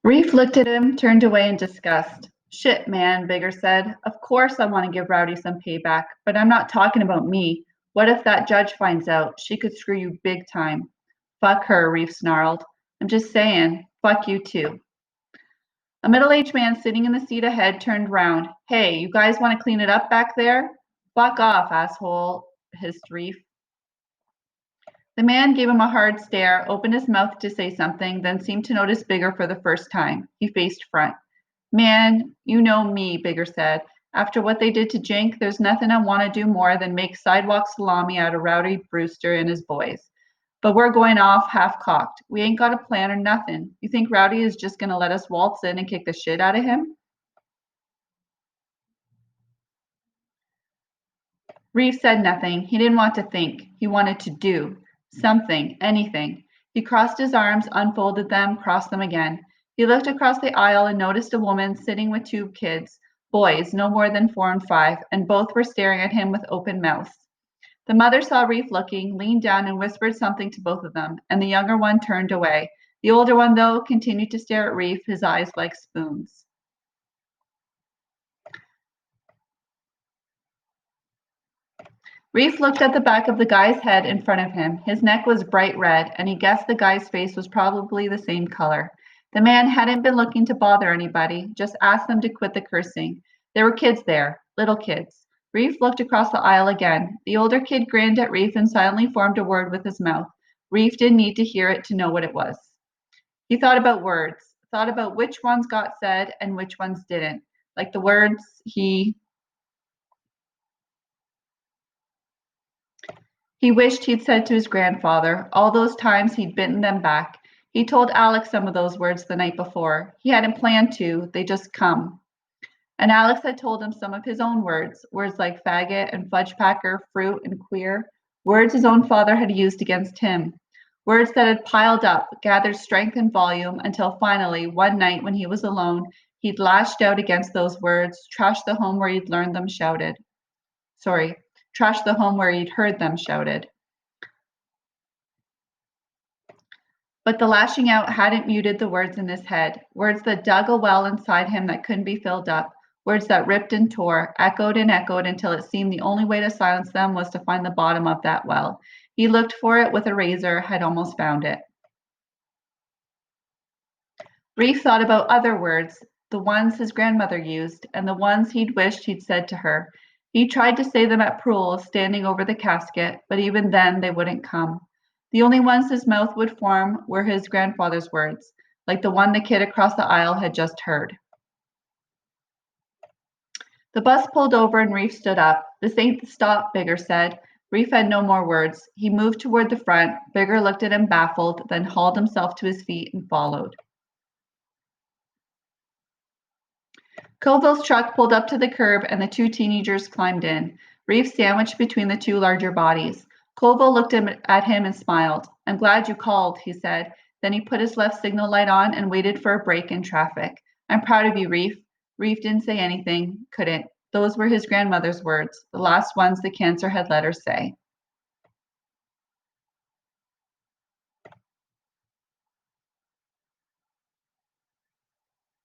Reef looked at him, turned away in disgust. Shit, man, Bigger said. Of course I want to give Rowdy some payback, but I'm not talking about me. What if that judge finds out? She could screw you big time. Fuck her, Reef snarled. I'm just saying, fuck you too. A middle-aged man sitting in the seat ahead turned round. Hey, you guys want to clean it up back there? Fuck off, asshole, hissed Reef. The man gave him a hard stare, opened his mouth to say something, then seemed to notice Bigger for the first time. He faced front. Man, you know me, Bigger said. After what they did to Jink, there's nothing I want to do more than make sidewalk salami out of Rowdy Brewster and his boys. But we're going off half-cocked. We ain't got a plan or nothing. You think Rowdy is just going to let us waltz in and kick the shit out of him? Reeve said nothing. He didn't want to think. He wanted to do. Something. Anything. He crossed his arms, unfolded them, crossed them again. He looked across the aisle and noticed a woman sitting with two kids, boys, no more than 4 and 5, and both were staring at him with open mouths. The mother saw Reeve looking, leaned down and whispered something to both of them, and the younger one turned away. The older one, though, continued to stare at Reeve, his eyes like spoons. Reef looked at the back of the guy's head in front of him. His neck was bright red, and he guessed the guy's face was probably the same color. The man hadn't been looking to bother anybody, just asked them to quit the cursing. There were kids there, little kids. Reef looked across the aisle again. The older kid grinned at Reef and silently formed a word with his mouth. Reef didn't need to hear it to know what it was. He thought about words, thought about which ones got said and which ones didn't. Like the words he wished he'd said to his grandfather, all those times he'd bitten them back. He told Alex some of those words the night before. He hadn't planned to, they just come. And Alex had told him some of his own words, words like faggot and fudge packer, fruit and queer, words his own father had used against him, words that had piled up, gathered strength and volume until finally, one night when he was alone, he'd lashed out against those words, trashed the home where he'd learned them shouted. Trashed the home where he'd heard them shouted. But the lashing out hadn't muted the words in his head, words that dug a well inside him that couldn't be filled up, words that ripped and tore, echoed and echoed until it seemed the only way to silence them was to find the bottom of that well. He looked for it with a razor, had almost found it. Reef thought about other words, the ones his grandmother used, and the ones he'd wished he'd said to her. He tried to say them at Proulx, standing over the casket, but even then they wouldn't come. The only ones his mouth would form were his grandfather's words, like the one the kid across the aisle had just heard. The bus pulled over and Reef stood up. This ain't the stop, Bigger said. Reef had no more words. He moved toward the front. Bigger looked at him baffled, then hauled himself to his feet and followed. Colville's truck pulled up to the curb and the two teenagers climbed in, Reef sandwiched between the two larger bodies. Colville looked at him and smiled. I'm glad you called, he said. Then he put his left signal light on and waited for a break in traffic. I'm proud of you, Reef. Reef didn't say anything, couldn't. Those were his grandmother's words, the last ones the cancer had let her say.